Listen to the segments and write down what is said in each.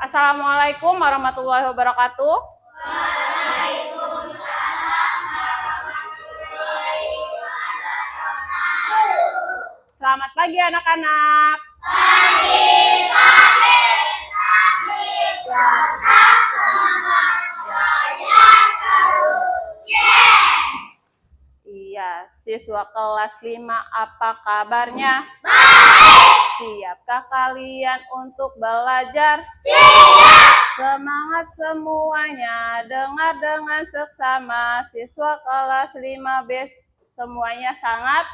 Assalamualaikum warahmatullahi wabarakatuh. Selamat pagi anak-anak. Iya, siswa kelas 5 apa kabarnya? Siapkah kalian untuk belajar? Siap! Semangat semuanya, dengar dengan seksama. Siswa kelas 5B semuanya sangat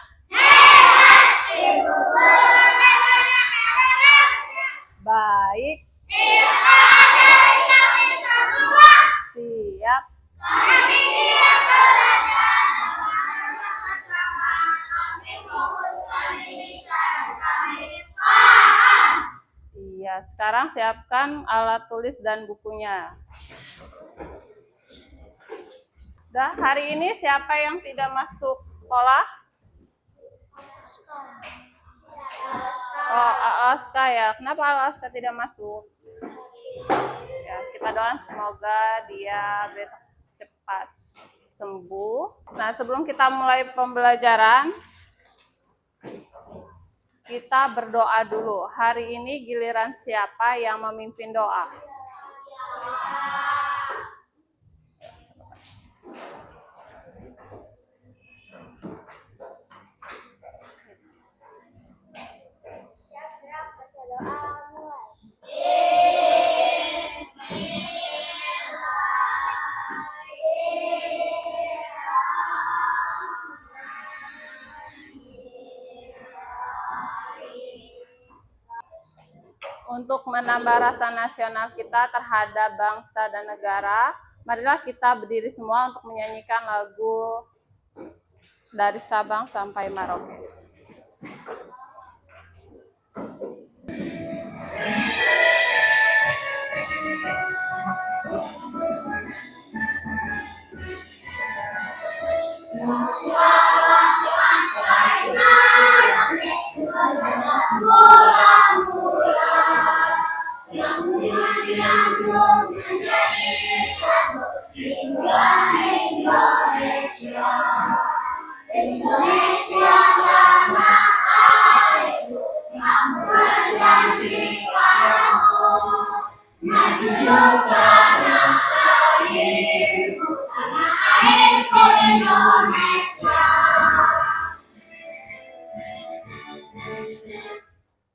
baik. Siap. Iya, sekarang siapkan alat tulis dan bukunya. Dah, hari ini siapa yang tidak masuk sekolah? Oh, Alaska ya. Kenapa Alaska tidak masuk? Ya, kita doakan semoga dia besok cepat sembuh. Nah, sebelum kita mulai pembelajaran, kita berdoa dulu. Hari ini giliran siapa yang memimpin doa? Untuk menambah rasa nasional kita terhadap bangsa dan negara, marilah kita berdiri semua untuk menyanyikan lagu Dari Sabang sampai Merauke.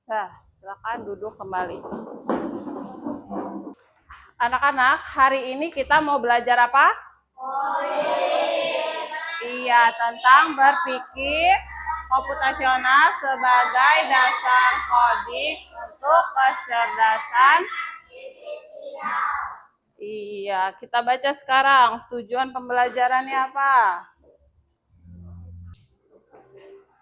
Nah, silakan duduk kembali. Anak-anak, hari ini kita mau belajar apa? Iya, tentang berpikir komputasional sebagai dasar kodik untuk kecerdasan. Iya, kita baca sekarang. Tujuan pembelajarannya apa?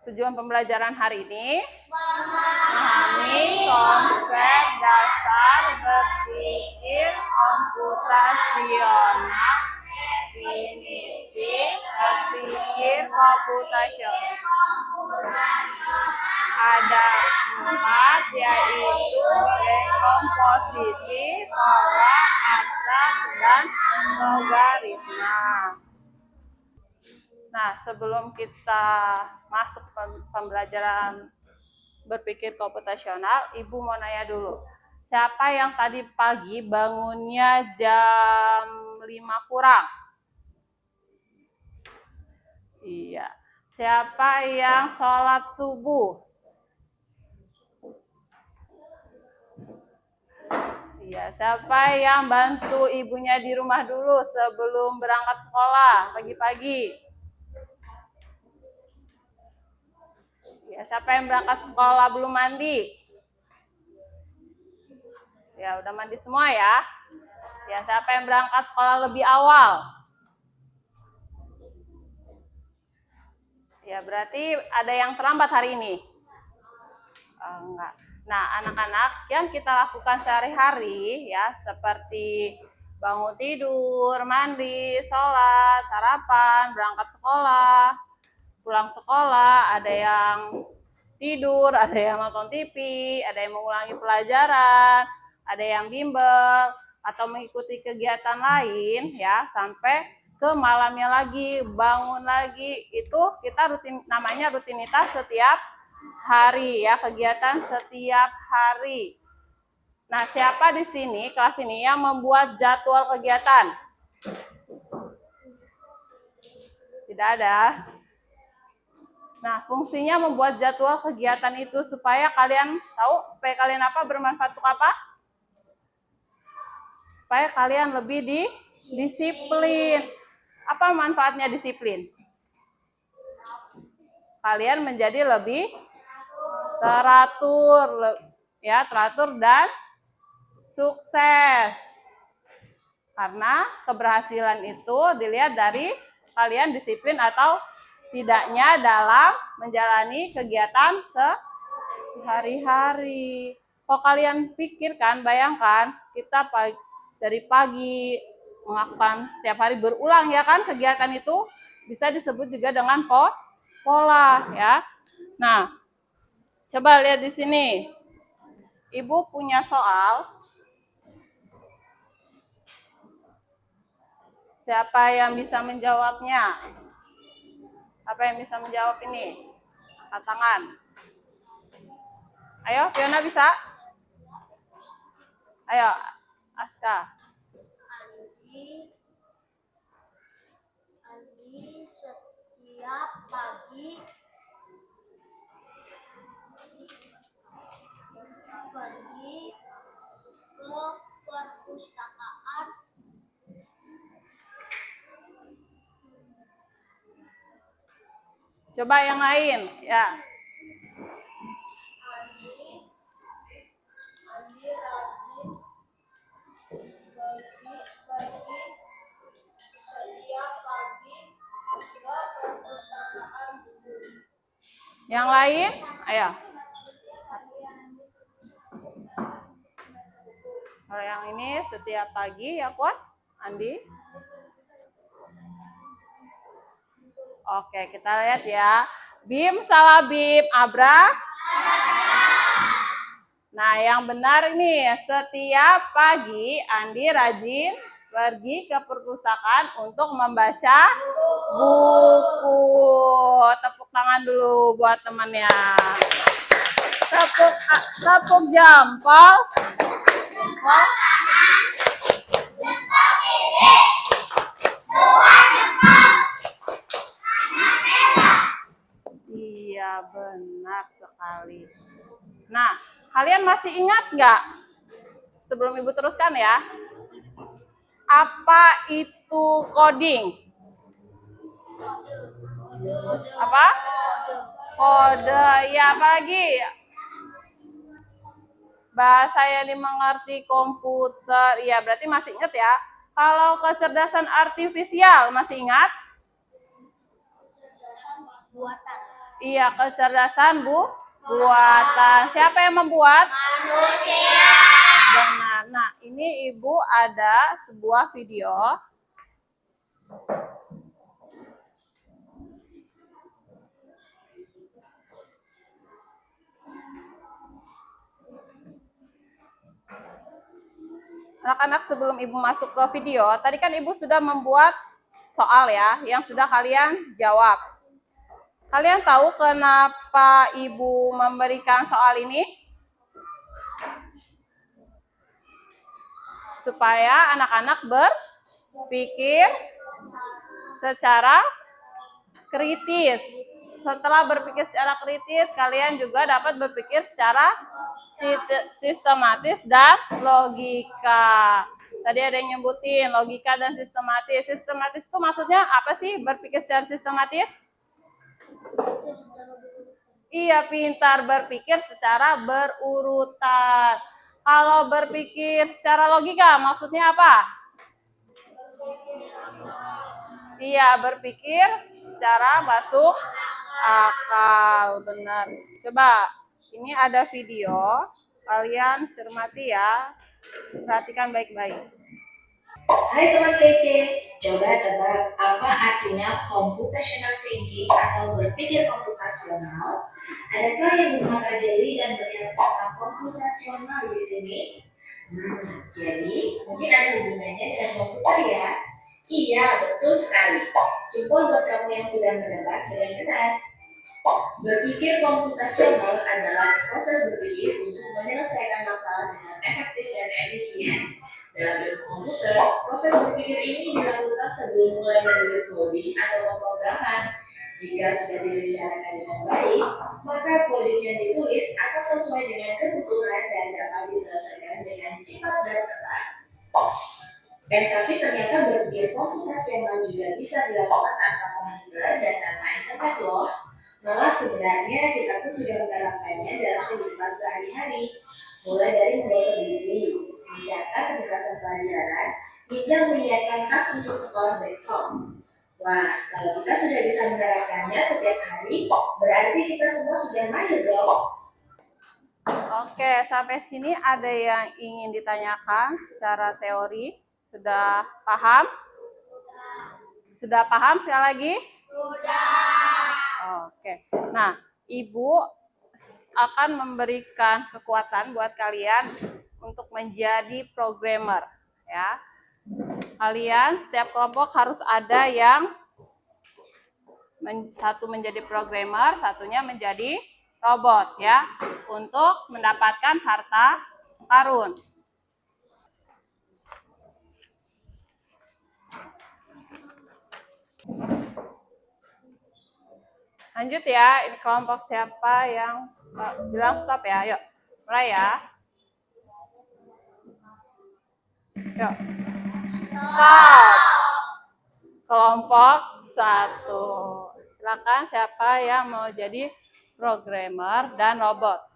Tujuan pembelajaran hari ini memahami konsep dasar berpikir komputasional. Definisi berpikir komputasional ada 4, yaitu dekomposisi, pola, abstrak, dan logaritma. Nah, sebelum kita masuk pembelajaran berpikir komputasional, Ibu mau nanya dulu. Siapa yang tadi pagi bangunnya jam 5 kurang? Iya. Siapa yang sholat subuh? Iya. Siapa yang bantu ibunya di rumah dulu sebelum berangkat sekolah pagi-pagi? Ya, siapa yang berangkat sekolah belum mandi? Ya, udah mandi semua ya. Ya, siapa yang berangkat sekolah lebih awal? Ya, berarti ada yang terlambat hari ini? Enggak. Nah, anak-anak, yang kita lakukan sehari-hari ya, seperti bangun tidur, mandi, sholat, sarapan, berangkat sekolah, pulang sekolah, ada yang tidur, ada yang nonton TV, ada yang mengulangi pelajaran, ada yang bimbel atau mengikuti kegiatan lain ya sampai ke malamnya lagi, bangun lagi, itu kita namanya rutinitas setiap hari ya, kegiatan setiap hari. Nah, siapa di sini kelas ini yang membuat jadwal kegiatan? Tidak ada. Nah, fungsinya membuat jadwal kegiatan itu supaya kalian tahu, supaya kalian apa, bermanfaat untuk apa? Supaya kalian lebih disiplin. Apa manfaatnya disiplin? Kalian menjadi lebih teratur, ya, teratur dan sukses. Karena keberhasilan itu dilihat dari kalian disiplin atau tidaknya dalam menjalani kegiatan sehari-hari. Kalau kalian pikirkan, bayangkan kita dari pagi melakukan setiap hari berulang ya kan kegiatan itu, bisa disebut juga dengan pola ya. Nah, coba lihat di sini. Ibu punya soal. Siapa yang bisa menjawabnya? Apa yang bisa menjawab ini? Angkat tangan. Ayo, Fiona bisa? Ayo, Aska. Andi setiap pagi pergi ke perpustakaan. Coba yang lain, ya. Andi rajin pergi setiap pagi ke perpustakaan buku. Yang lain, ayo. Kalau yang ini setiap pagi ya kuat, Andi. Oke, kita lihat ya. Bim salah bim, Abra. Nah, yang benar ini setiap pagi Andi rajin pergi ke perpustakaan untuk membaca buku. Tepuk tangan dulu buat temannya. Tepuk jempol. Iya, benar sekali. Nah, kalian masih ingat nggak? Sebelum Ibu teruskan ya. Apa itu coding? Apa? Kode. Ya, apa lagi? Bahasa yang dimengerti komputer. Iya, berarti masih ingat ya. Kalau kecerdasan artifisial, masih ingat? Buatan. Iya, kecerdasan buatan. Siapa yang membuat? Manusia. Benar. Nah, ini Ibu ada sebuah video. Anak-anak, sebelum Ibu masuk ke video, tadi kan Ibu sudah membuat soal ya, yang sudah kalian jawab. Kalian tahu kenapa Ibu memberikan soal ini? Supaya anak-anak berpikir secara kritis. Setelah berpikir secara kritis, kalian juga dapat berpikir secara sistematis dan logika. Tadi ada yang nyebutin logika dan sistematis. Sistematis itu maksudnya apa sih berpikir secara sistematis? Iya, pintar berpikir secara berurutan. Kalau berpikir secara logika maksudnya apa? Iya, berpikir secara masuk akal, benar. Coba, ini ada video, kalian cermati ya, perhatikan baik-baik. Hai teman kece, coba tebak apa artinya computational thinking atau berpikir komputasional? Adakah yang mengatakan jeli dan melihat kata komputasional di sini? Jadi mungkin ada hubungannya dengan komputer ya? Iya, betul sekali. Jempol buat kamu yang sudah menebak dengan benar. Berpikir komputasional adalah proses berpikir untuk menyelesaikan masalah dengan efektif dan efisien. Dalam ilmu komputer, proses berpikir ini dilakukan sebelum mulai menulis coding atau pemrograman. Jika sudah direncanakan dengan baik, maka coding yang ditulis akan sesuai dengan kebutuhan dan dapat diselesaikan dengan cepat dan tepat. Tapi ternyata berpikir komputasional juga bisa dilakukan tanpa komputer dan tanpa internet loh. Malah sebenarnya kita pun sudah menerapkannya dalam kehidupan sehari-hari, mulai dari membaca buku, mencatat ringkasan pelajaran, hingga menyiapkan tas untuk sekolah besok. Wah, kalau kita sudah bisa menerapkannya setiap hari, berarti kita semua sudah mahir dong. Oke, sampai sini ada yang ingin ditanyakan secara teori? Sudah paham? Sudah paham sekali lagi? Oke. Nah, Ibu akan memberikan kekuatan buat kalian untuk menjadi programmer, ya. Kalian setiap kelompok harus ada yang satu menjadi programmer, satunya menjadi robot, ya, untuk mendapatkan harta karun. Lanjut ya, ini kelompok siapa yang bilang stop ya? Yuk, mulai ya. Yuk. Stop. Kelompok 1. Silakan siapa yang mau jadi programmer dan robot.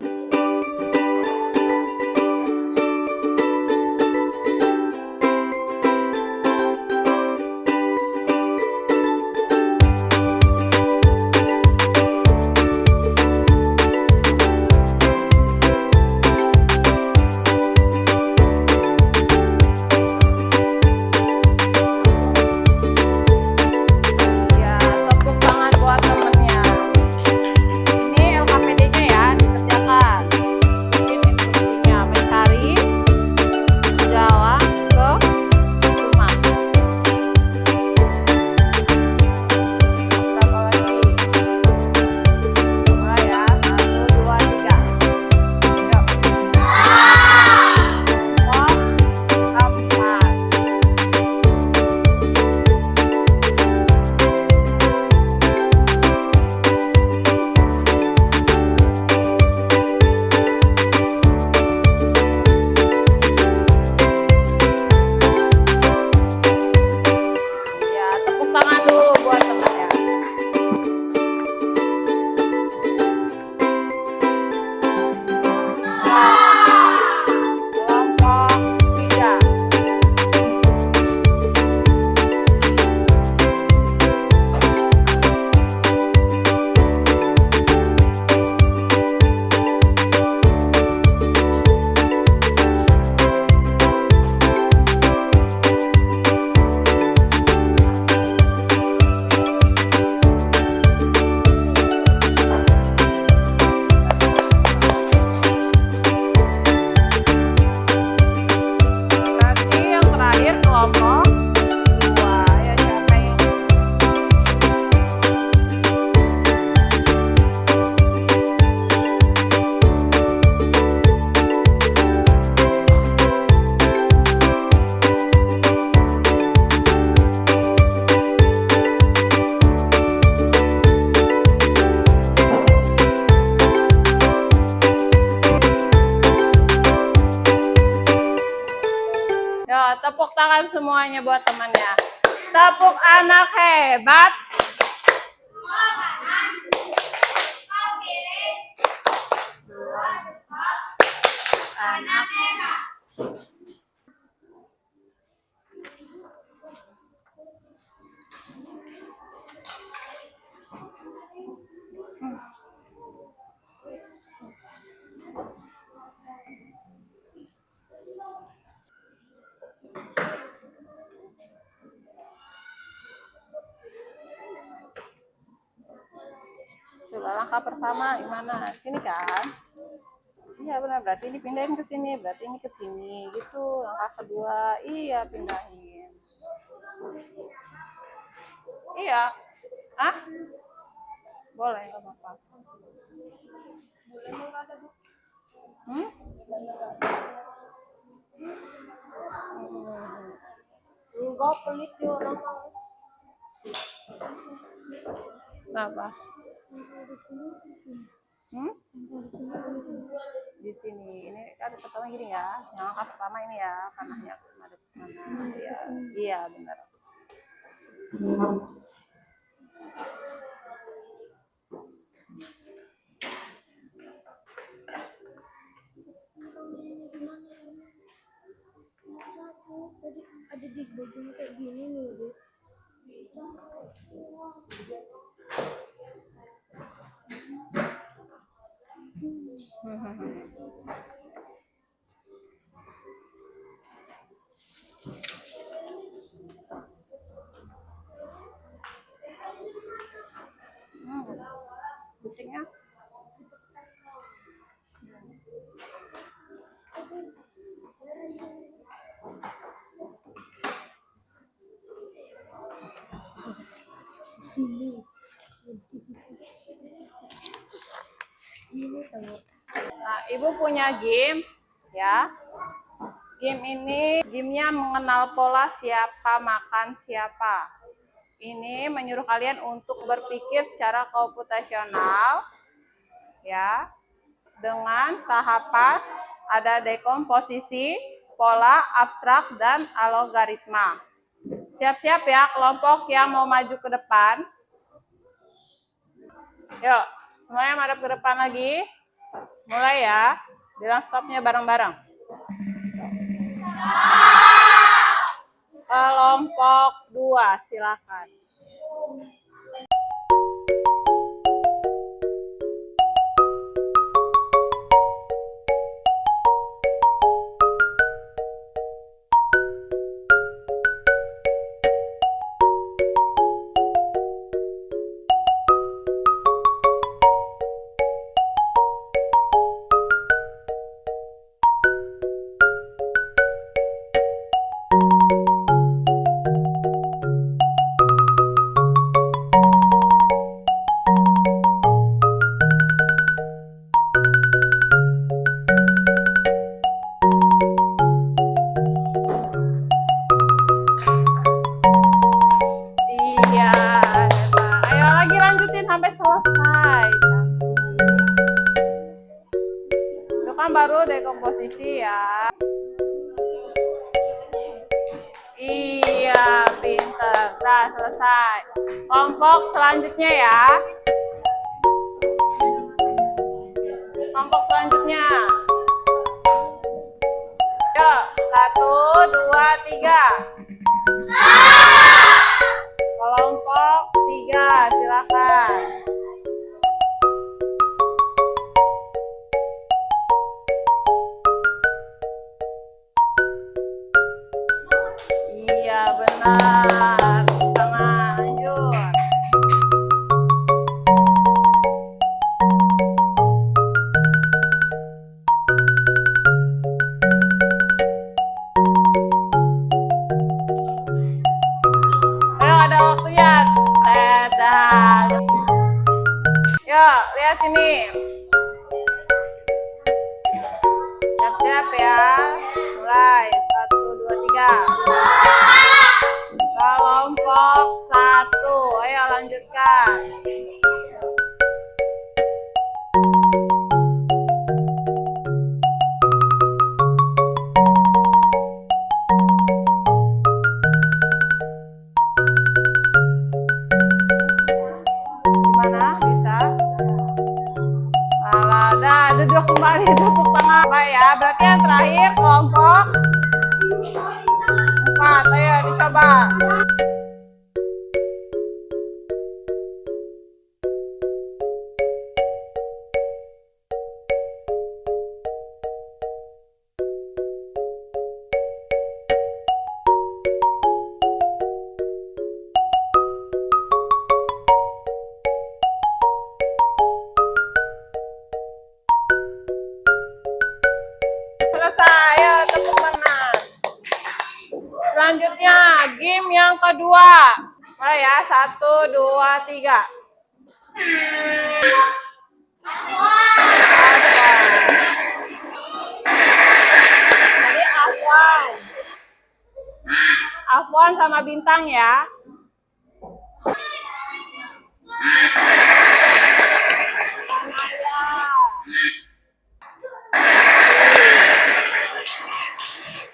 Tepuk tangan semuanya buat temannya. Tepuk anak hebat. Anak hebat. Coba langkah pertama gimana? Sini kan? Iya benar, berarti ini pindahin ke sini, berarti ini ke sini, gitu. Langkah kedua, iya pindahin. Iya, ah, boleh nggak apa-apa. Hmm? Enggak pelit ya orang males. Kenapa? Hmm? Di sini, ini kan pertama gini ya, yang langkah pertama ini ya, panahnya madep mana? Iya, iya benar. Tadi ada di bajunya kayak gini nih, Bu. Kucingnya? Sini. Sini tahu. Nah, Ibu punya game, ya. Game ini gamenya mengenal pola siapa makan siapa. Ini menyuruh kalian untuk berpikir secara komputasional, ya, dengan tahapan ada dekomposisi, pola, abstrak, dan algoritma. Siap-siap ya kelompok yang mau maju ke depan. Yuk, semuanya madep ke depan lagi. Mulai ya, bilang stopnya bareng-bareng. Kelompok 2, silakan. Iya, ayo lagi lanjutin sampai selesai. Itu kan baru dekomposisi ya. Iya, pinter. Nah, selesai. Kelompok selanjutnya ya. Kelompok selanjutnya. Yuk, 1, 2, 3. Kelompok 3, silakan. Iya, benar. Tengah, lanjut. Ayo, ada waktunya. Dadah. Yuk, lihat sini. Siap-siap ya. Mulai. 1, 2, 3. Kelompok 1. Ayo lanjutkan. Gimana? Bisa? Dah, duduk kembali, tepuk tangan. Baik ya, berarti yang terakhir kelompok 4. Ayo dicoba. Selanjutnya, game yang kedua. Mulai ya, 1, 2, 3. Jadi Afwan sama Bintang ya.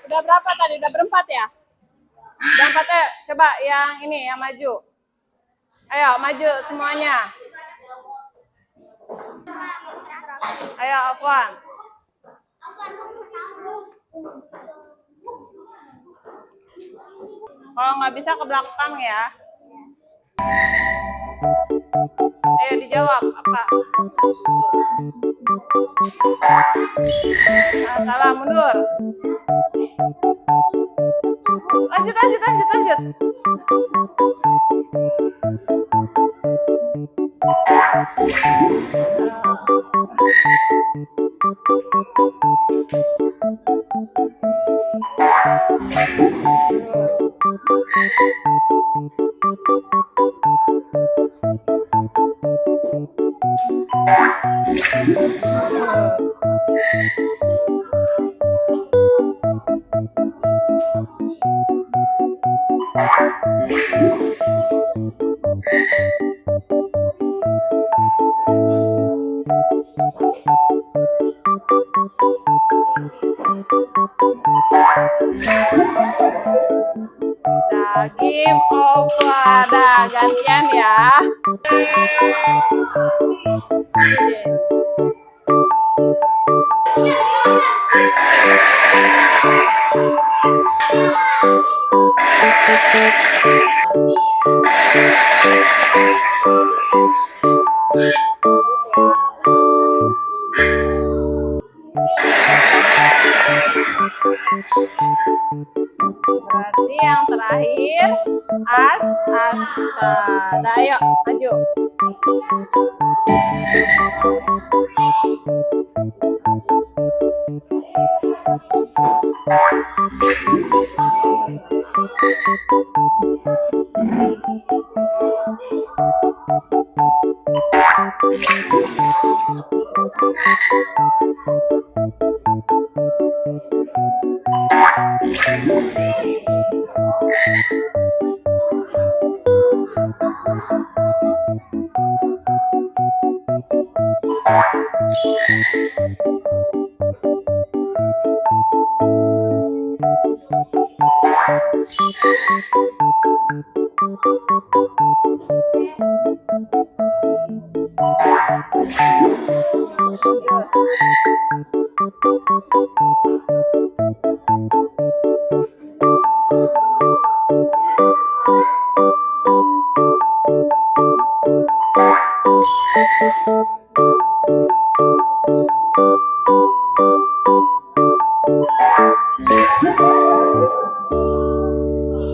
Udah berapa tadi? Udah berempat ya? Udah empat ya? Coba yang ini, yang maju. Ayo, maju semuanya. Ayo, Afwan. Kalau nggak bisa ke belakang ya. Ayo dijawab apa? Nah, salah, mundur. Lanjut. Nah, game over. Dah, gantian ya. Berarti yang terakhir Asta. Nah, ayo maju.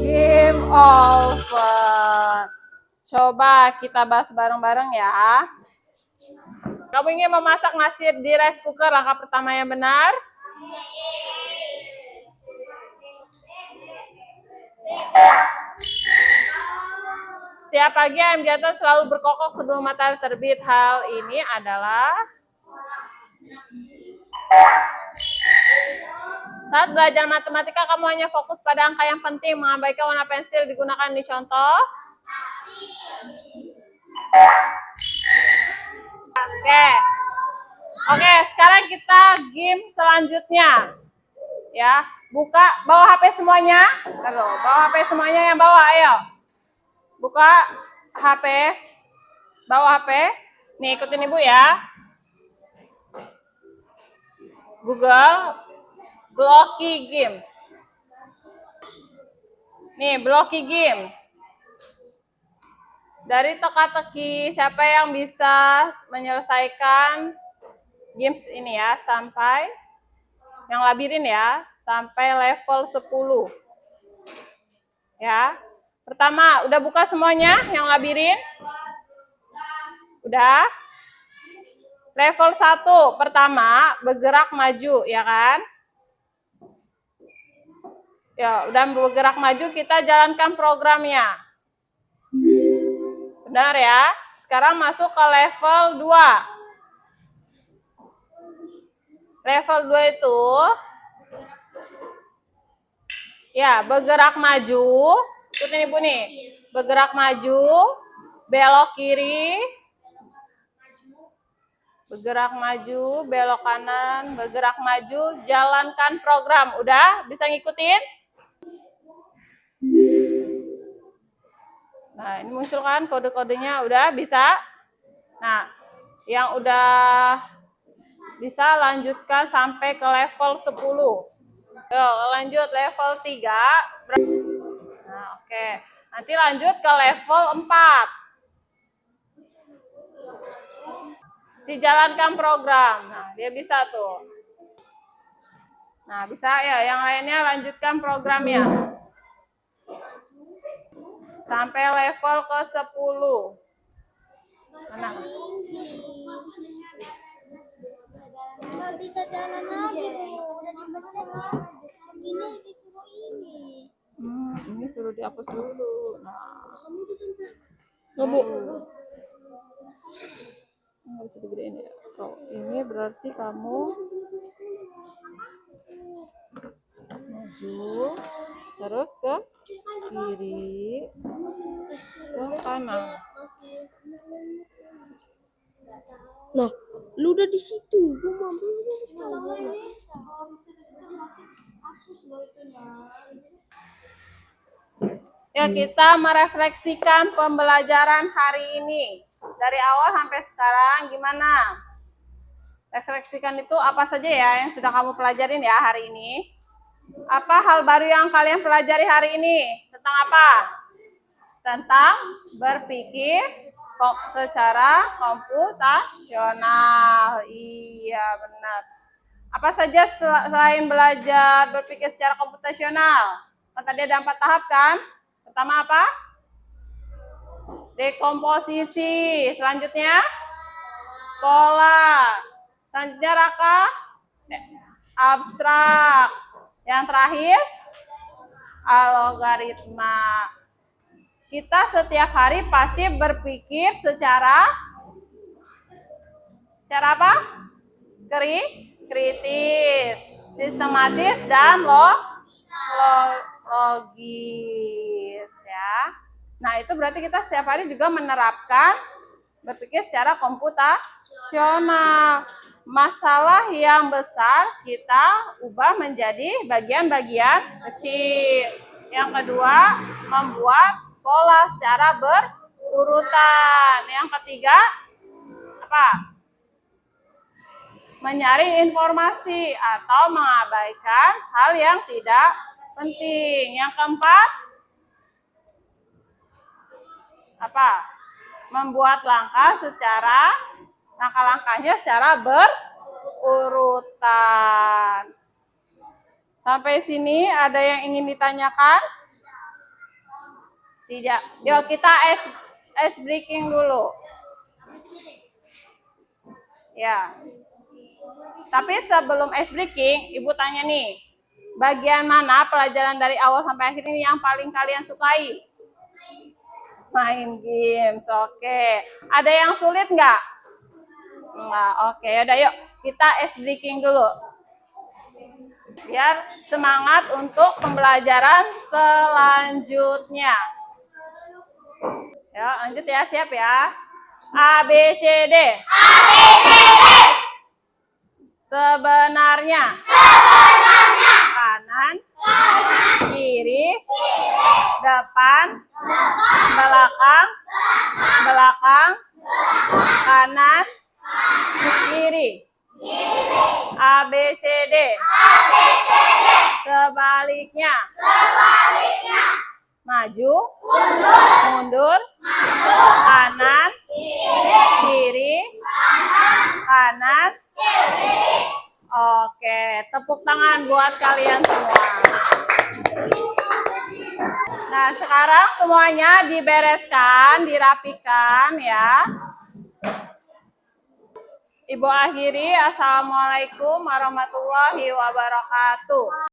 Game over. Coba kita bahas bareng-bareng ya. Kamu ingin memasak nasi di rice cooker, langkah pertama yang benar? Setiap pagi ayam jantan selalu berkokok sebelum matahari terbit. Hal ini adalah saat belajar matematika kamu hanya fokus pada angka yang penting, mengabaikan warna pensil digunakan di contoh. Oke, sekarang kita game selanjutnya. Ya, bawa HP semuanya. Halo, bawa HP semuanya yang bawa, ayo. Buka HP, bawa HP. Nih, ikutin Ibu ya. Google Blocky Games. Nih, Blocky Games. Dari teka-teki, siapa yang bisa menyelesaikan games ini ya, sampai yang labirin ya, sampai level 10. Ya. Pertama, udah buka semuanya yang labirin? Udah? Level 1 pertama bergerak maju, ya kan? Ya, udah bergerak maju, kita jalankan programnya. Benar ya? Sekarang masuk ke level 2. Level 2 itu ya, bergerak maju. Ikutin Ibu nih. Bergerak maju, belok kiri, bergerak maju, belok kanan, bergerak maju, jalankan program. Udah? Bisa ngikutin? Nah, ini muncul kan kode-kodenya, udah bisa? Nah, yang udah bisa lanjutkan sampai ke level 10. Yuk, lanjut level 3. Nah, oke. Nanti lanjut ke level 4. Dijalankan program. Nah, dia bisa tuh. Nah, bisa ya. Yang lainnya lanjutkan programnya. Sampai level ke 10. Mana? Nggak bisa jalan lagi, Bu. Udah dibaca. Ini disuruh ini. Ini suruh dihapus dulu. Nah, Bu. nggak bisa digedein ya. Oh, ini berarti kamu maju, terus ke kiri, ke kanan. Nah, lu udah di situ. Gua mau dulu di sana. Ya, kita merefleksikan pembelajaran hari ini. Dari awal sampai sekarang gimana? Refleksikan itu apa saja ya yang sudah kamu pelajarin ya hari ini? Apa hal baru yang kalian pelajari hari ini? Tentang apa? Tentang berpikir secara komputasional. Iya, benar. Apa saja selain belajar berpikir secara komputasional? Kan tadi ada 4 tahap kan? Pertama apa? Dekomposisi. Selanjutnya pola. Selanjutnya raka abstrak. Yang terakhir algoritma. Kita setiap hari pasti berpikir secara apa? Kritis, sistematis, dan logis ya. Nah, itu berarti kita setiap hari juga menerapkan berpikir secara komputasional. Masalah yang besar kita ubah menjadi bagian-bagian kecil. Yang kedua, membuat pola secara berurutan. Yang ketiga, apa? Menyaring informasi atau mengabaikan hal yang tidak penting. Yang keempat, apa? Membuat langkah-langkahnya secara berurutan. Sampai sini ada yang ingin ditanyakan? Tidak. Yuk kita ice breaking dulu. Ya. Tapi sebelum ice breaking, Ibu tanya nih, bagian mana pelajaran dari awal sampai akhir ini yang paling kalian sukai? Main games, oke. Ada yang sulit nggak? Enggak, oke. Yaudah yuk, kita ice breaking dulu. Biar semangat untuk pembelajaran selanjutnya. Ya, lanjut ya, siap ya. A, B, C, D. Sebenarnya. Kanan. Kiri. Depan. Belakang. Kanan. Kiri. A, B, C, D. Sebaliknya. Maju. Mundur. Kanan. Kiri. Kanan. Oke, tepuk tangan buat kalian semua. Nah, sekarang semuanya dibereskan, dirapikan ya. Ibu akhiri, Assalamualaikum warahmatullahi wabarakatuh.